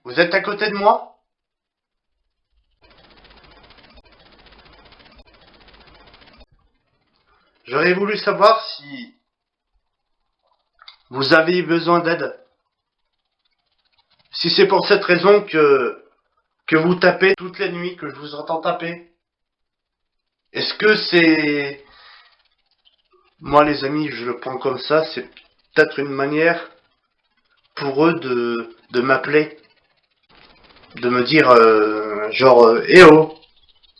Vous êtes à côté de moi? J'aurais voulu savoir si vous avez besoin d'aide. Si c'est pour cette raison que vous tapez toutes les nuits, que je vous entends taper. Est-ce que c'est... Moi les amis, je le prends comme ça, c'est peut-être une manière pour eux de m'appeler. De me dire eh oh,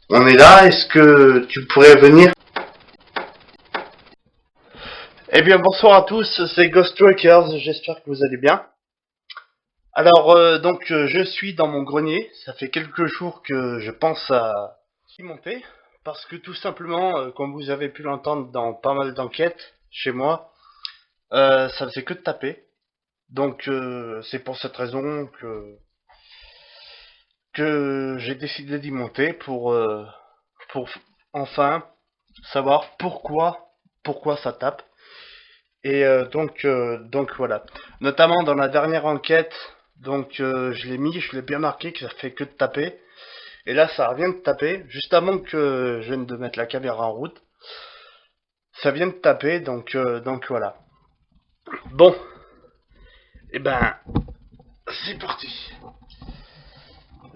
on est là, est-ce que tu pourrais venir? Eh bien bonsoir à tous, c'est Ghost Trackers, j'espère que vous allez bien. Alors je suis dans mon grenier, ça fait quelques jours que je pense à y monter, parce que tout simplement, comme vous avez pu l'entendre dans pas mal d'enquêtes chez moi, ça ne fait que de taper. Donc c'est pour cette raison que j'ai décidé d'y monter pour enfin savoir pourquoi ça tape. Et donc voilà. Notamment dans la dernière enquête, je l'ai bien marqué que ça fait que de taper. Et là ça revient de taper, juste avant que je vienne de mettre la caméra en route. Ça vient de taper, donc voilà. Bon, et ben c'est parti.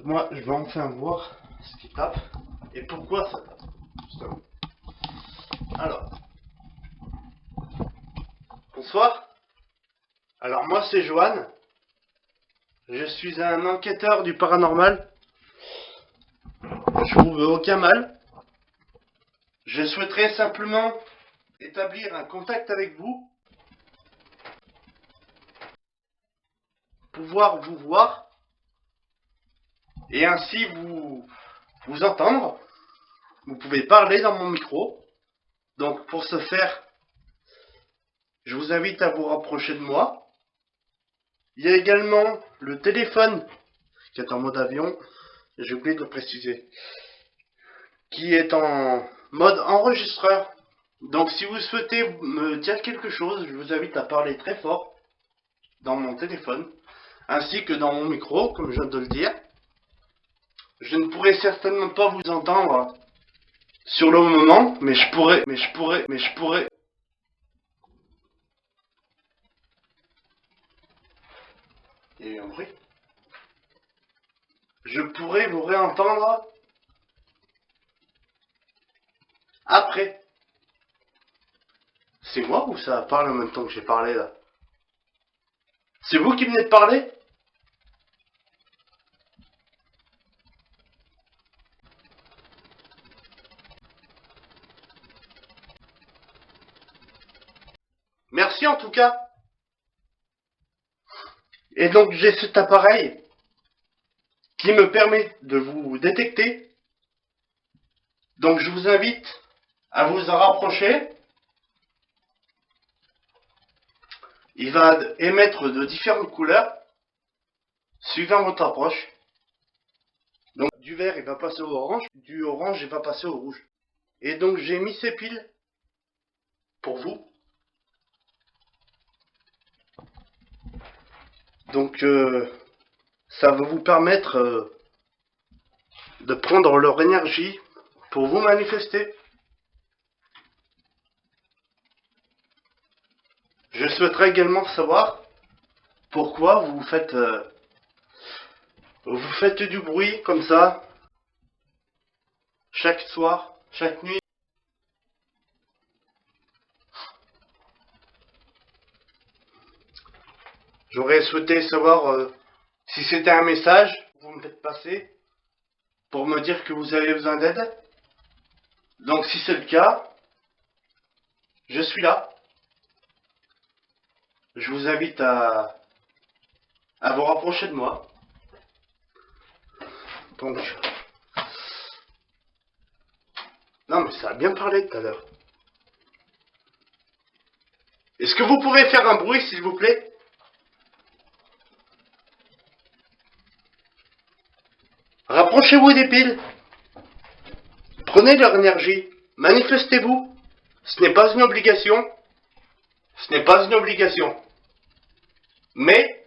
Moi je vais enfin voir ce qui tape et pourquoi ça tape. Justement. Alors, bonsoir. Alors moi c'est Johan. Je suis un enquêteur du paranormal. Je trouve aucun mal. Je souhaiterais simplement établir un contact avec vous, pouvoir vous voir et ainsi vous entendre. Vous pouvez parler dans mon micro. Donc pour ce faire, je vous invite à vous rapprocher de moi. Il y a également le téléphone qui est en mode avion, j'ai oublié de le préciser, qui est en mode enregistreur. Donc si vous souhaitez me dire quelque chose, je vous invite à parler très fort dans mon téléphone, ainsi que dans mon micro, comme je viens de le dire. Je ne pourrai certainement pas vous entendre sur le moment, mais je pourrais. Il y a eu un bruit. Je pourrais vous réentendre après. C'est moi ou ça parle en même temps que j'ai parlé là? C'est vous qui venez de parler? Merci en tout cas. Et donc j'ai cet appareil qui me permet de vous détecter. Donc je vous invite à vous en rapprocher. Il va émettre de différentes couleurs suivant votre approche. Donc du vert il va passer au orange, du orange il va passer au rouge. Et donc j'ai mis ces piles pour vous. Donc ça va vous permettre de prendre leur énergie pour vous manifester. Je souhaiterais également savoir pourquoi vous faites du bruit comme ça chaque soir, chaque nuit. J'aurais souhaité savoir si c'était un message que vous me faites passer pour me dire que vous avez besoin d'aide. Donc si c'est le cas, je suis là. Je vous invite à vous rapprocher de moi. Donc, non mais ça a bien parlé tout à l'heure. Est-ce que vous pouvez faire un bruit s'il vous plaît? Rapprochez-vous des piles. Prenez leur énergie. Manifestez-vous. Ce n'est pas une obligation. Ce n'est pas une obligation. Mais,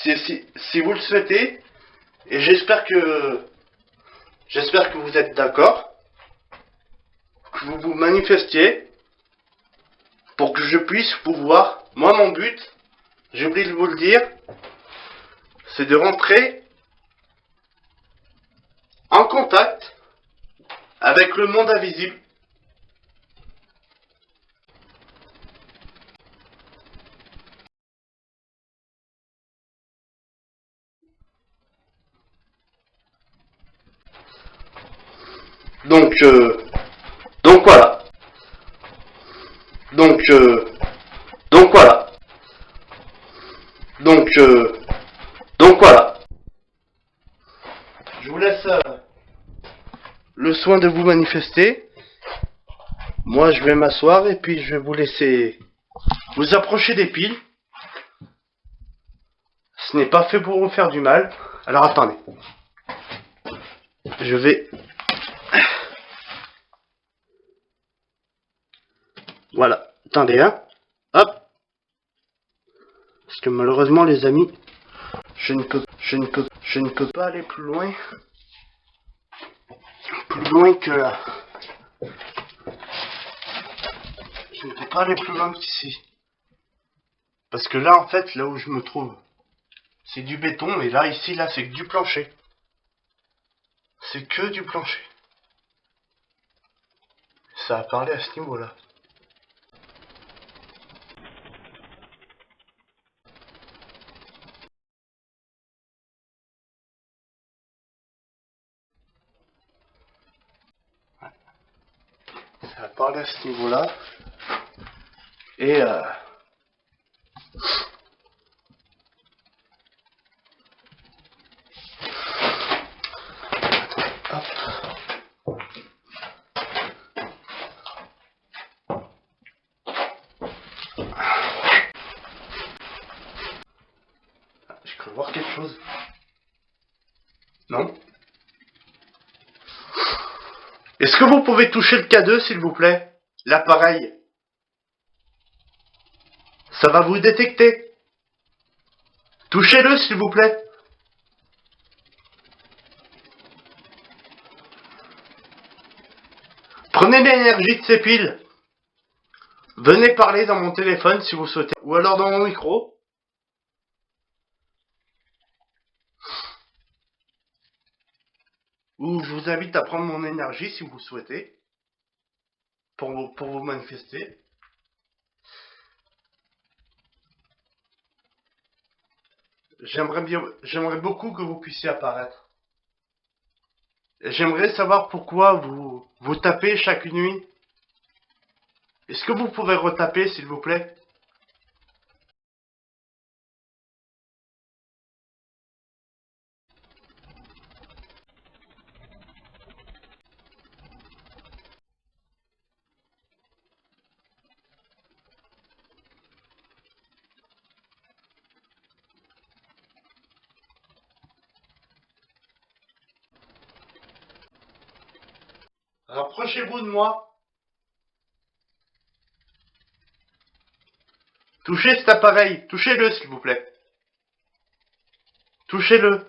si vous le souhaitez, et j'espère que vous êtes d'accord, que vous vous manifestiez pour que je puisse pouvoir, moi mon but, j'ai oublié de vous le dire, c'est de rentrer en contact avec le monde invisible. Donc voilà. Donc voilà. Donc voilà. Je vous laisse le soin de vous manifester. Moi, je vais m'asseoir et puis je vais vous laisser vous approcher des piles. Ce n'est pas fait pour vous faire du mal. Alors attendez. Je vais... Voilà. Attendez, hein. Hop. Parce que malheureusement, les amis, je ne peux pas aller plus loin. Plus loin que là. Je ne peux pas aller plus loin qu'ici. Parce que là, en fait, là où je me trouve, c'est du béton. Et là, ici, là, c'est que du plancher. C'est que du plancher. Ça a parlé à ce niveau-là. Ça a parlé à ce niveau-là. Et hop. Je peux voir quelque chose. Non? Est-ce que vous pouvez toucher le K2, s'il vous plaît? L'appareil. Ça va vous détecter. Touchez-le, s'il vous plaît. Prenez l'énergie de ces piles. Venez parler dans mon téléphone si vous souhaitez. Ou alors dans mon micro. Ou je vous invite à prendre mon énergie si vous souhaitez. Pour vous manifester. J'aimerais beaucoup que vous puissiez apparaître. J'aimerais savoir pourquoi vous tapez chaque nuit. Est-ce que vous pouvez retaper, s'il vous plaît? Rapprochez-vous de moi. Touchez cet appareil. Touchez-le, s'il vous plaît. Touchez-le.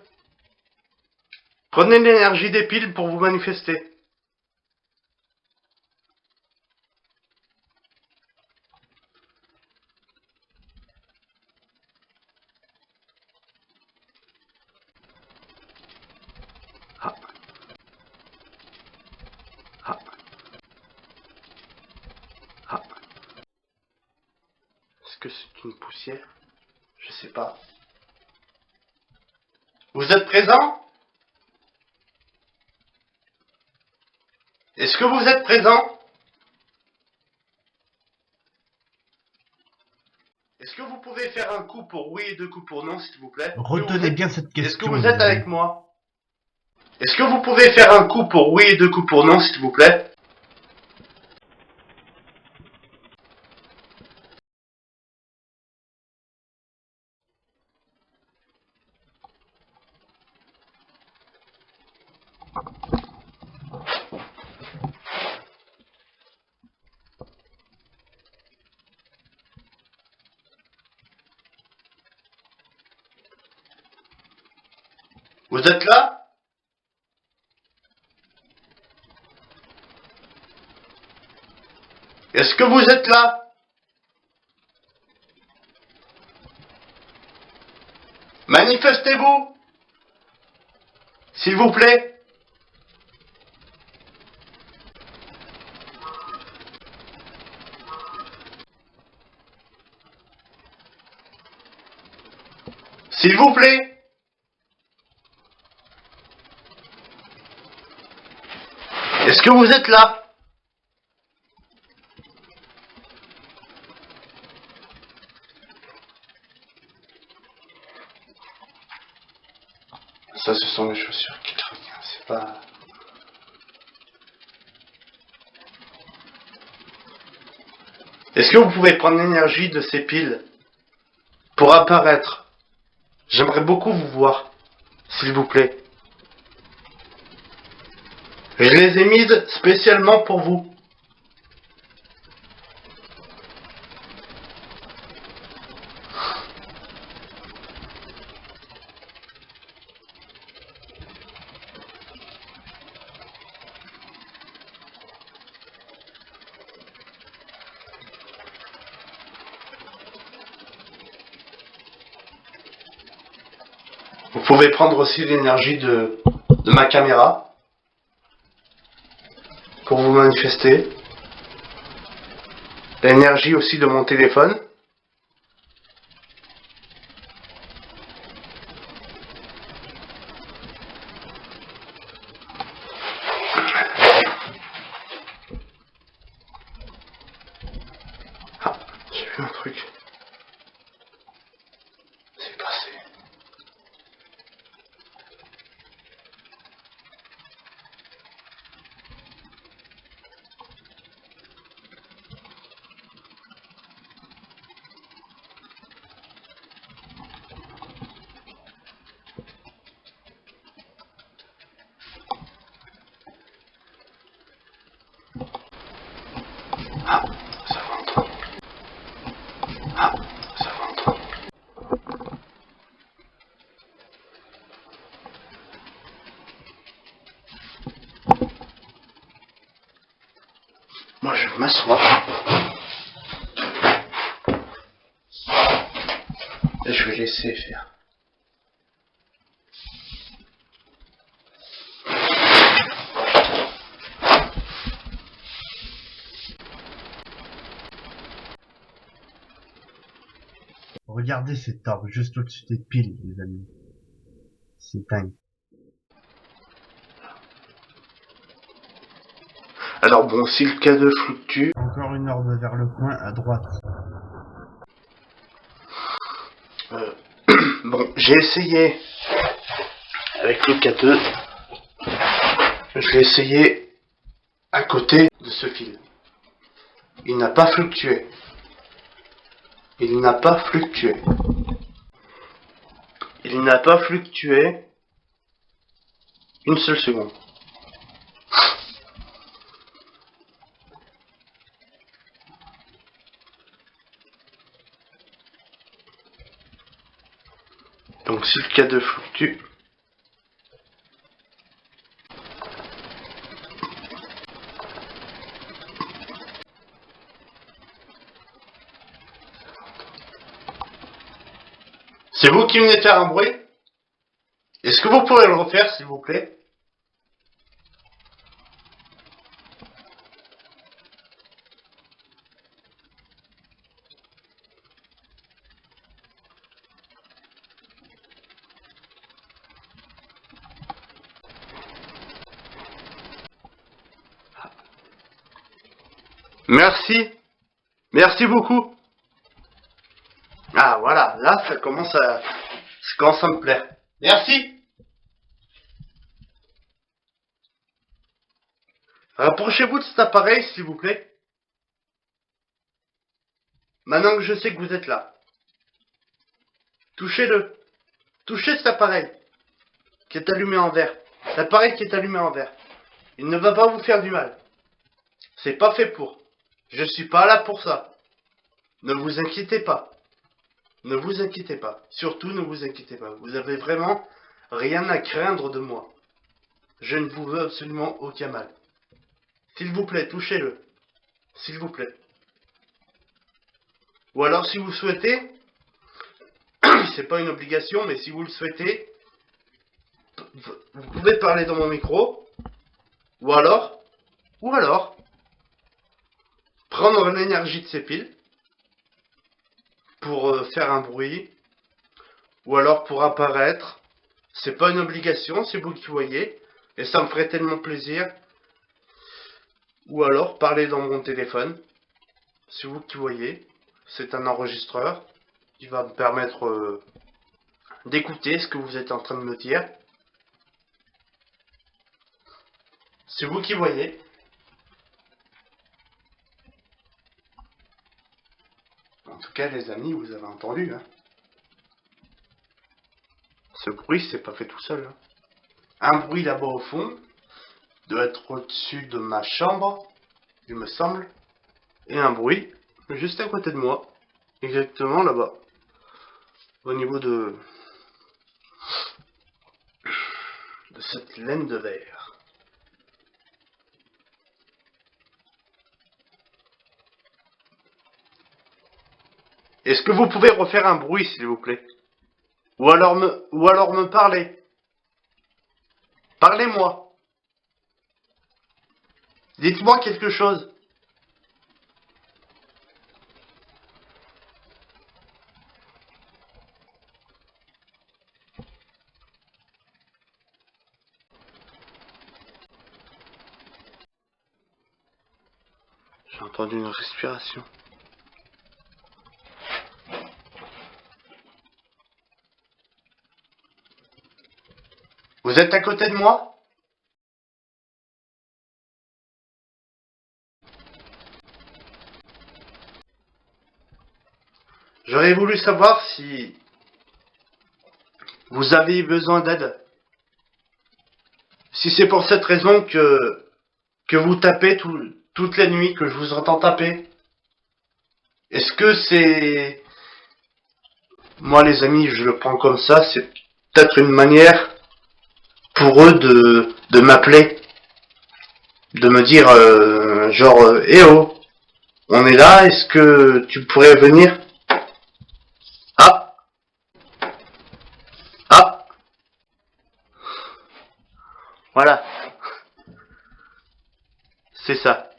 Prenez l'énergie des piles pour vous manifester. Ah. Ah. Ah. Est-ce que c'est une poussière? Je sais pas. Vous êtes présent? Est-ce que vous êtes présent? Est-ce que vous pouvez faire un coup pour oui et deux coups pour non, s'il vous plaît? Retenez bien cette question. Est-ce que vous êtes avec moi? Est-ce que vous pouvez faire un coup pour oui et deux coups pour non, s'il vous plaît? Vous êtes là? Est-ce que vous êtes là? Manifestez-vous, s'il vous plaît. S'il vous plaît. Est-ce que vous êtes là? Ça, ce sont les chaussures qui traînent, c'est pas... Est-ce que vous pouvez prendre l'énergie de ces piles pour apparaître? J'aimerais beaucoup vous voir, s'il vous plaît. Je les ai mises spécialement pour vous. Vous pouvez prendre aussi l'énergie de ma caméra pour vous manifester. L'énergie aussi de mon téléphone. Ah, j'ai vu un truc. C'est passé. Ah, ça rentre. Ah, ça rentre. Moi, je m'assois. Et je vais laisser faire. Regardez cet arbre juste au-dessus des piles, les amis. C'est dingue. Alors bon, si le K2 fluctue... Encore une orbe vers le coin à droite. Bon, j'ai essayé avec le K2. Je l'ai essayé à côté de ce fil. Il n'a pas fluctué. Il n'a pas fluctué. Il n'a pas fluctué une seule seconde. Donc si le K2 fluctue, c'est vous qui venez faire un bruit? Est-ce que vous pourrez le refaire, s'il vous plaît? Merci. Merci beaucoup. Ah voilà, là ça commence à me plaire. Merci. Rapprochez-vous de cet appareil, s'il vous plaît. Maintenant que je sais que vous êtes là. Touchez-le. Touchez cet appareil qui est allumé en vert. L'appareil qui est allumé en vert. Il ne va pas vous faire du mal. C'est pas fait pour. Je suis pas là pour ça. Ne vous inquiétez pas. Ne vous inquiétez pas. Surtout ne vous inquiétez pas. Vous avez vraiment rien à craindre de moi. Je ne vous veux absolument aucun mal. S'il vous plaît, touchez-le. S'il vous plaît. Ou alors, si vous souhaitez, c'est pas une obligation, mais si vous le souhaitez, vous pouvez parler dans mon micro. Ou alors, prendre l'énergie de ces piles pour faire un bruit. Ou alors pour apparaître. C'est pas une obligation, c'est vous qui voyez. Et ça me ferait tellement plaisir. Ou alors parler dans mon téléphone. C'est vous qui voyez. C'est un enregistreur qui va me permettre d'écouter ce que vous êtes en train de me dire. C'est vous qui voyez. En tout cas, les amis, vous avez entendu. Hein. Ce bruit, c'est pas fait tout seul. Hein. Un bruit là-bas au fond doit être au-dessus de ma chambre, il me semble. Et un bruit juste à côté de moi. Exactement là-bas. Au niveau de cette laine de verre. Est-ce que vous pouvez refaire un bruit, s'il vous plaît? Ou alors me parler. Parlez-moi. Dites-moi quelque chose. J'ai entendu une respiration. Vous êtes à côté de moi? J'aurais voulu savoir si vous avez besoin d'aide. Si c'est pour cette raison que vous tapez toute la nuit, que je vous entends taper. Est-ce que c'est... Moi les amis, je le prends comme ça, c'est peut-être une manière pour eux de m'appeler. De me dire eh oh, on est là, est-ce que tu pourrais venir? Ah, ah, voilà, c'est ça.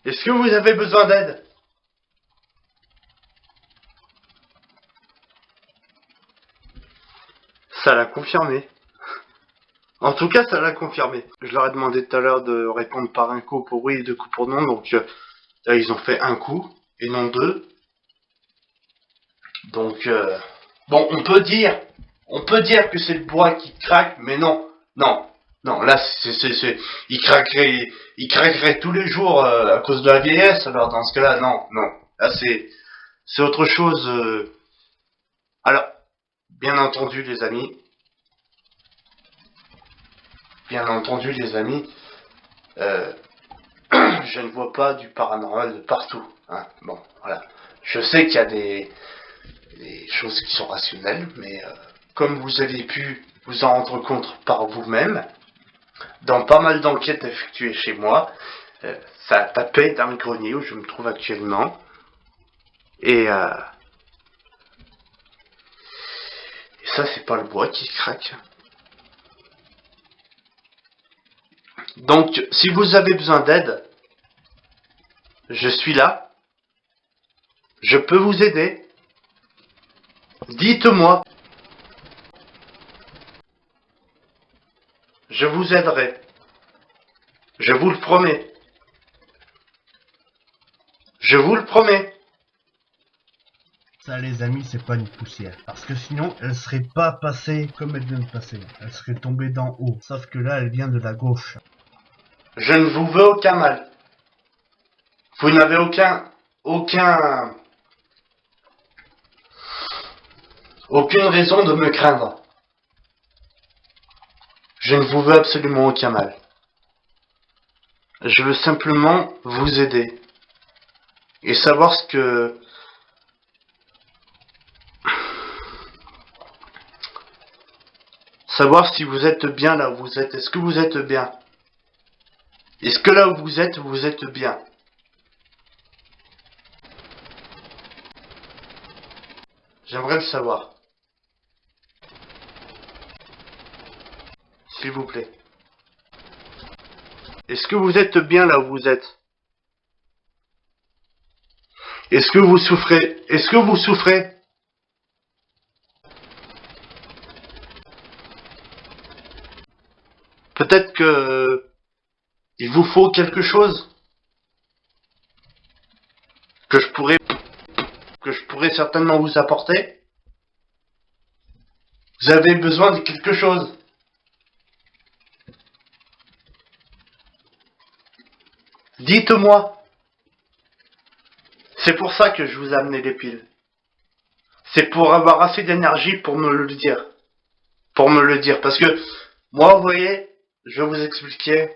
Est-ce que vous avez besoin d'aide? Ça l'a confirmé. En tout cas, ça l'a confirmé. Je leur ai demandé tout à l'heure de répondre par un coup pour oui et deux coups pour non, donc là ils ont fait un coup et non deux. Donc bon, on peut dire que c'est le bois qui craque, mais non, là il craquerait tous les jours à cause de la vieillesse. Alors dans ce cas-là, non, là c'est autre chose. Alors, bien entendu les amis, euh, je ne vois pas du paranormal de partout. Hein. Bon, voilà. Je sais qu'il y a des choses qui sont rationnelles, mais comme vous avez pu vous en rendre compte par vous-même, dans pas mal d'enquêtes effectuées chez moi, ça a tapé dans le grenier où je me trouve actuellement. Et ça, c'est pas le bois qui craque. Donc, si vous avez besoin d'aide, je suis là. Je peux vous aider. Dites-moi. Je vous aiderai. Je vous le promets. Je vous le promets. Ça les amis, c'est pas une poussière. Parce que sinon, elle serait pas passée comme elle vient de passer. Elle serait tombée d'en haut. Sauf que là, elle vient de la gauche. Je ne vous veux aucun mal. Vous n'avez aucune raison de me craindre. Je ne vous veux absolument aucun mal. Je veux simplement vous aider. Et savoir savoir si vous êtes bien là où vous êtes. Est-ce que vous êtes bien? Est-ce que là où vous êtes bien? J'aimerais le savoir. S'il vous plaît. Est-ce que vous êtes bien là où vous êtes? Est-ce que vous souffrez? Est-ce que vous souffrez? Peut-être que il vous faut quelque chose que je pourrais certainement vous apporter. Vous avez besoin de quelque chose. Dites-moi. C'est pour ça que je vous ai amené les piles. C'est pour avoir assez d'énergie pour me le dire. Pour me le dire. Parce que moi, vous voyez, je vais vous expliquer.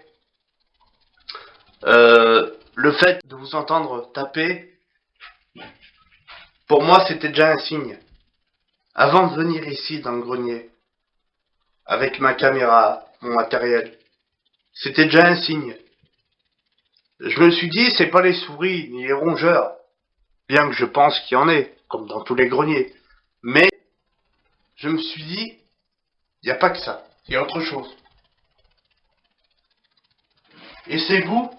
Le fait de vous entendre taper, pour moi, c'était déjà un signe. Avant de venir ici dans le grenier, avec ma caméra, mon matériel, c'était déjà un signe. Je me suis dit, c'est pas les souris ni les rongeurs, bien que je pense qu'il y en ait, comme dans tous les greniers. Mais je me suis dit, il n'y a pas que ça, il y a autre chose. Et c'est vous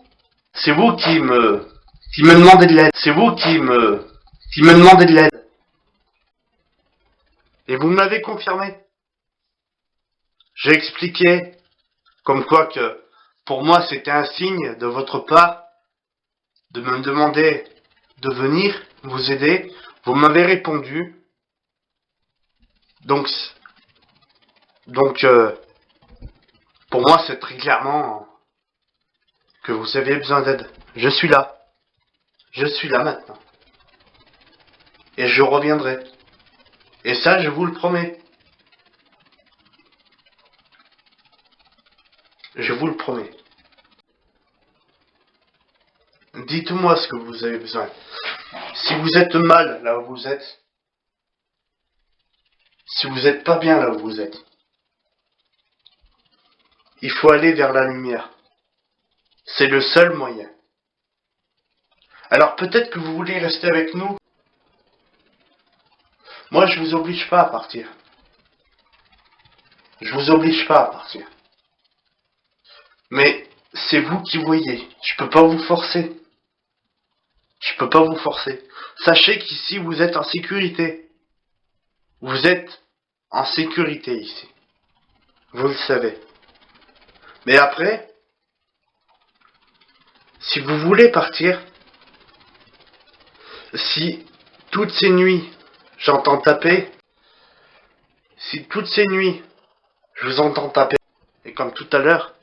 qui me demandez de l'aide. C'est vous qui me demandez de l'aide. Et vous me l'avez confirmé. J'ai expliqué comme quoi que pour moi c'était un signe de votre part de me demander de venir vous aider. Vous m'avez répondu. Donc pour moi c'est très clairement que vous aviez besoin d'aide. Je suis là. Je suis là maintenant. Et je reviendrai. Et ça, je vous le promets. Je vous le promets. Dites-moi ce que vous avez besoin. Si vous êtes mal là où vous êtes, si vous n'êtes pas bien là où vous êtes, il faut aller vers la lumière. C'est le seul moyen. Alors peut-être que vous voulez rester avec nous. Moi, je vous oblige pas à partir. Je vous oblige pas à partir. Mais c'est vous qui voyez. Je peux pas vous forcer. Je peux pas vous forcer. Sachez qu'ici, vous êtes en sécurité. Vous êtes en sécurité ici. Vous le savez. Mais après, si vous voulez partir, si toutes ces nuits, j'entends taper, si toutes ces nuits, je vous entends taper, et comme tout à l'heure,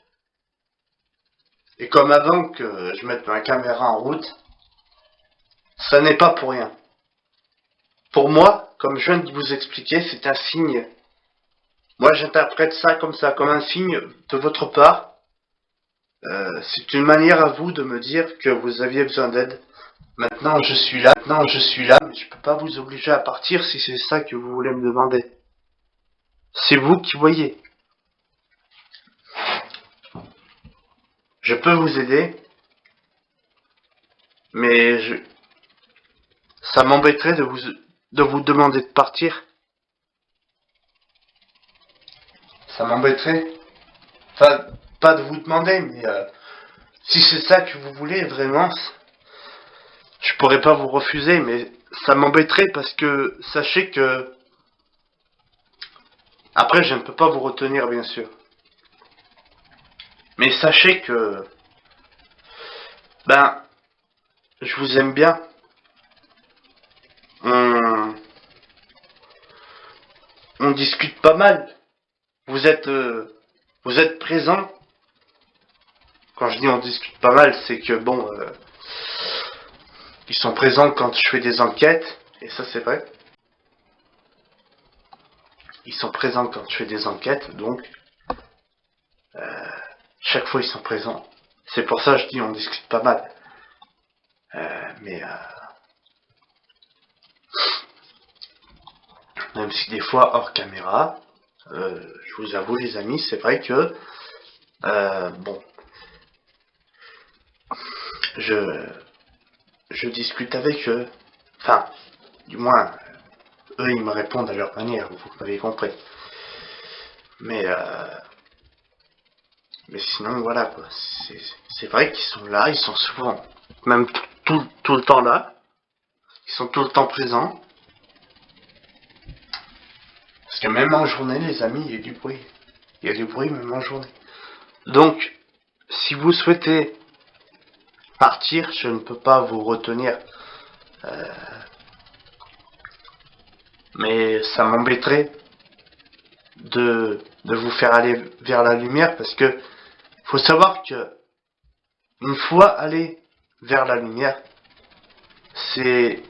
et comme avant que je mette ma caméra en route, ça n'est pas pour rien. Pour moi, comme je viens de vous expliquer, c'est un signe. Moi, j'interprète ça, comme un signe de votre part. C'est une manière à vous de me dire que vous aviez besoin d'aide. Maintenant, je suis là, mais je peux pas vous obliger à partir si c'est ça que vous voulez me demander. C'est vous qui voyez. Je peux vous aider, mais ça m'embêterait de vous demander de partir. Ça m'embêterait. Enfin, pas de vous demander, mais si c'est ça que vous voulez vraiment, je pourrais pas vous refuser, mais ça m'embêterait parce que sachez que après je ne peux pas vous retenir bien sûr. Mais sachez que ben je vous aime bien. On discute pas mal. Vous êtes présent. Quand je dis on discute pas mal, c'est que bon, ils sont présents quand je fais des enquêtes, et ça c'est vrai. Ils sont présents quand je fais des enquêtes, donc chaque fois ils sont présents. C'est pour ça que je dis on discute pas mal. Mais même si des fois hors caméra, Je vous avoue les amis, c'est vrai que bon, je discute avec eux, enfin, du moins, eux ils me répondent à leur manière, vous m'avez compris. Mais sinon voilà quoi, c'est vrai qu'ils sont là, ils sont souvent, même tout le temps là, ils sont tout le temps présents. Parce que même en journée les amis, il y a du bruit. Il y a du bruit même en journée. Donc, si vous souhaitez partir, je ne peux pas vous retenir. Mais ça m'embêterait de vous faire aller vers la lumière parce que faut savoir que une fois allé vers la lumière, c'est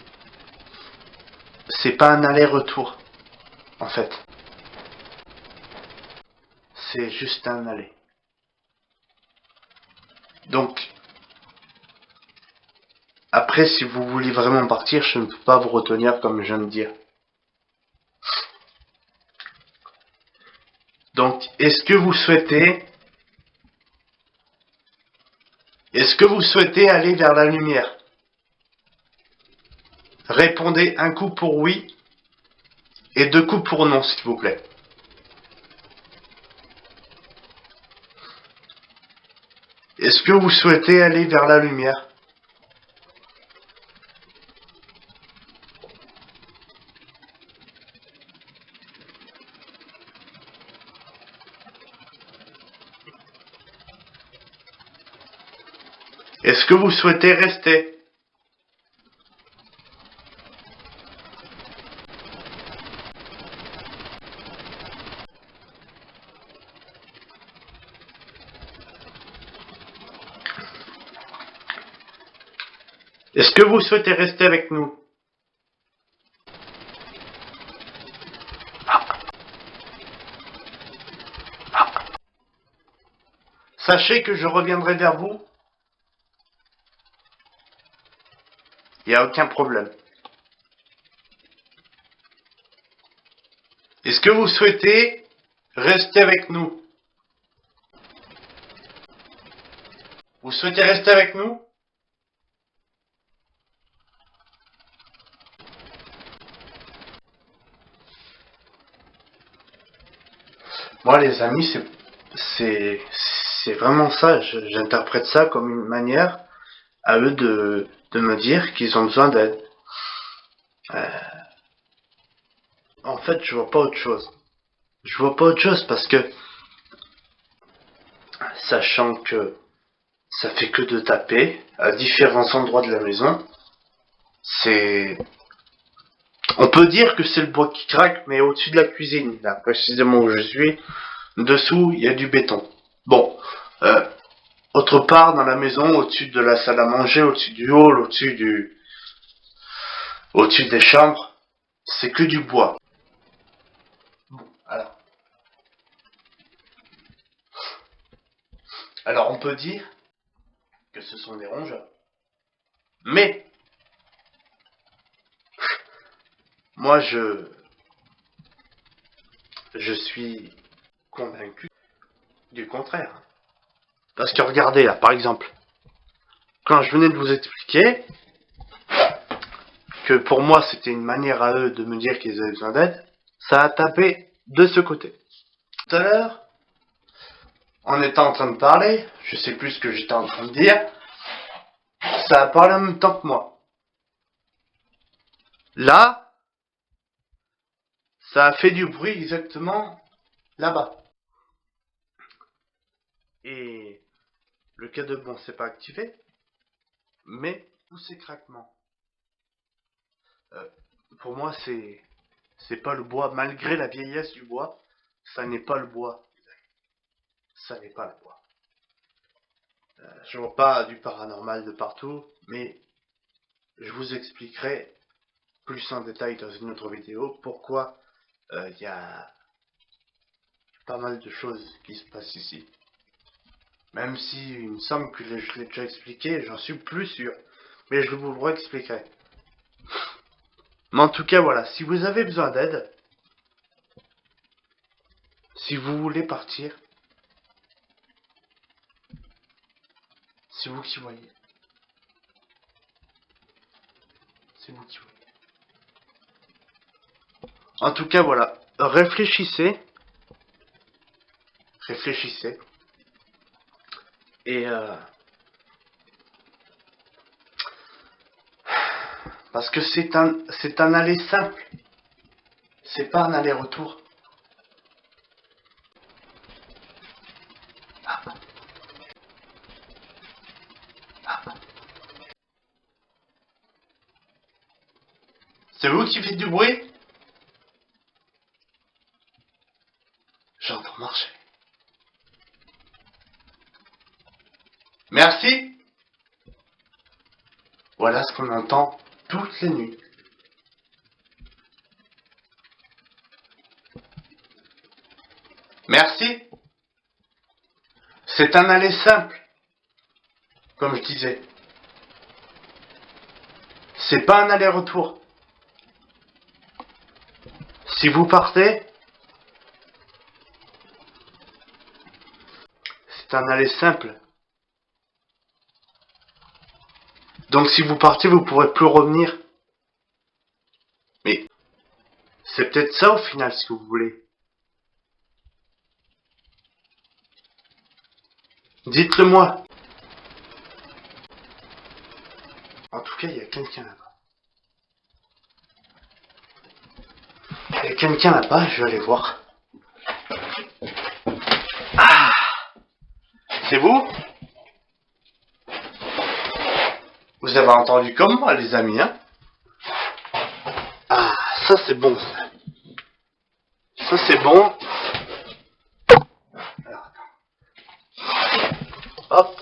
pas un aller-retour en fait. C'est juste un aller. Donc après si vous voulez vraiment partir, je ne peux pas vous retenir comme je viens de dire. Donc, est-ce que vous souhaitez aller vers la lumière? Répondez un coup pour oui et 2 coups pour non, s'il vous plaît. Est-ce que vous souhaitez aller vers la lumière? Est-ce que vous souhaitez rester? Est-ce que vous souhaitez rester avec nous? Sachez que je reviendrai vers vous. Il n'y a aucun problème. Est-ce que vous souhaitez rester avec nous? Vous souhaitez rester avec nous? Moi les amis, c'est vraiment ça. J'interprète ça comme une manière à eux de me dire qu'ils ont besoin d'aide. En fait, je vois pas autre chose. Je vois pas autre chose parce que, sachant que ça fait que de taper à différents endroits de la maison, c'est... On peut dire que c'est le bois qui craque, mais au-dessus de la cuisine, là, précisément où je suis, dessous, il y a du béton. Bon, autre part dans la maison, au-dessus de la salle à manger, au-dessus du hall, au-dessus des chambres, c'est que du bois. Bon, alors on peut dire que ce sont des rongeurs. Mais, moi je suis convaincu du contraire. Parce que regardez là, par exemple, quand je venais de vous expliquer que pour moi c'était une manière à eux de me dire qu'ils avaient besoin d'aide, ça a tapé de ce côté. Tout à l'heure, on était en train de parler, je sais plus ce que j'étais en train de dire, ça a parlé en même temps que moi. Là, ça a fait du bruit exactement là-bas. Et le cas de bon c'est pas activé, mais tous ces craquements. Pour moi c'est pas le bois, malgré la vieillesse du bois, ça n'est pas le bois. Ça n'est pas le bois. Je vois pas du paranormal de partout, mais je vous expliquerai plus en détail dans une autre vidéo pourquoi il y a pas mal de choses qui se passent ici. Même si il me semble que je l'ai déjà expliqué, j'en suis plus sûr. Mais je vous le réexpliquerai. Mais en tout cas, voilà, si vous avez besoin d'aide, Si vous voulez partir, c'est vous qui voyez. C'est vous qui voyez. En tout cas, voilà. Réfléchissez. Réfléchissez. Et parce que c'est un aller simple. C'est pas un aller-retour. C'est vous qui faites du bruit? J'entends marcher. Merci. Voilà ce qu'on entend toutes les nuits. Merci. C'est un aller simple, comme je disais. C'est pas un aller-retour. Si vous partez, c'est un aller simple. Donc si vous partez, vous pourrez plus revenir. Mais c'est peut-être ça au final ce que vous voulez. Dites-le moi. En tout cas, il y a quelqu'un là-bas. Il y a quelqu'un là-bas, je vais aller voir. Ah! C'est vous? Vous avez entendu comme moi, les amis, hein? Ah, ça c'est bon, ça. Ça c'est bon. Alors, hop.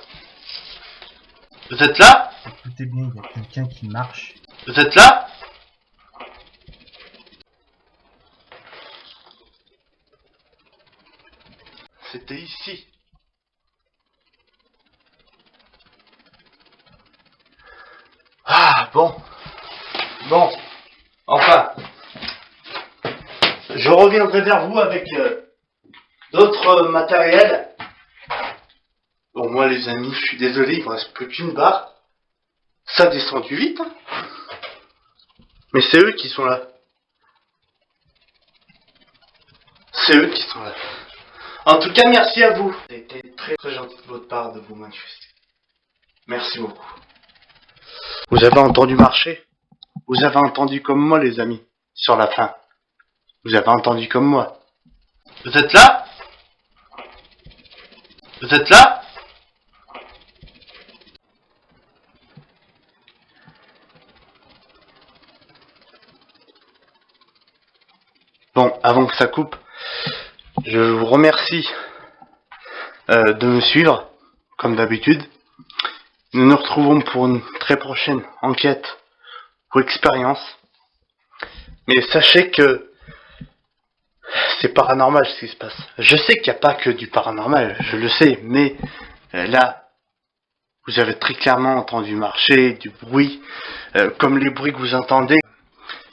Vous êtes là? Écoutez bien, il y a quelqu'un qui marche. Vous êtes là? C'était ici. Ah, bon. Bon. Enfin. Je reviendrai vers vous avec d'autres matériels. Bon, moi, les amis, je suis désolé, il ne me reste plus qu'une barre. Ça descend du vite. Hein. Mais c'est eux qui sont là. C'est eux qui sont là. En tout cas, merci à vous. C'était très très gentil de votre part de vous manifester. Merci beaucoup. Vous avez entendu marcher? Vous avez entendu comme moi, les amis, sur la fin. Vous avez entendu comme moi. Vous êtes là? Vous êtes là? Bon, avant que ça coupe, je vous remercie de me suivre, comme d'habitude. Nous nous retrouvons pour une très prochaine enquête ou expérience. Mais sachez que c'est paranormal ce qui se passe. Je sais qu'il n'y a pas que du paranormal, je le sais, mais là, vous avez très clairement entendu marcher, du bruit, comme les bruits que vous entendez.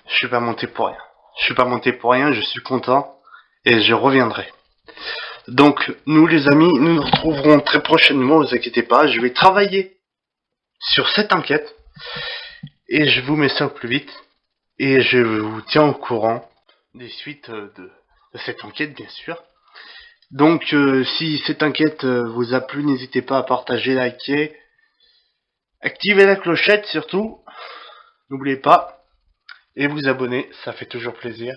Je suis pas monté pour rien. Je suis pas monté pour rien, je suis content et je reviendrai. Donc, nous les amis, nous nous retrouverons très prochainement, ne vous inquiétez pas, je vais travailler sur cette enquête et je vous mets ça au plus vite et je vous tiens au courant des suites de cette enquête, bien sûr. Donc, si cette enquête vous a plu, n'hésitez pas à partager, liker, activer la clochette surtout, n'oubliez pas. Et vous abonner, ça fait toujours plaisir.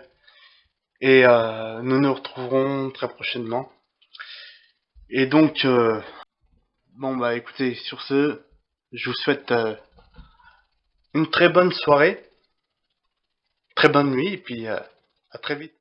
Et nous nous retrouverons très prochainement. Et donc, bon bah écoutez, sur ce, je vous souhaite une très bonne soirée, très bonne nuit, et puis à très vite.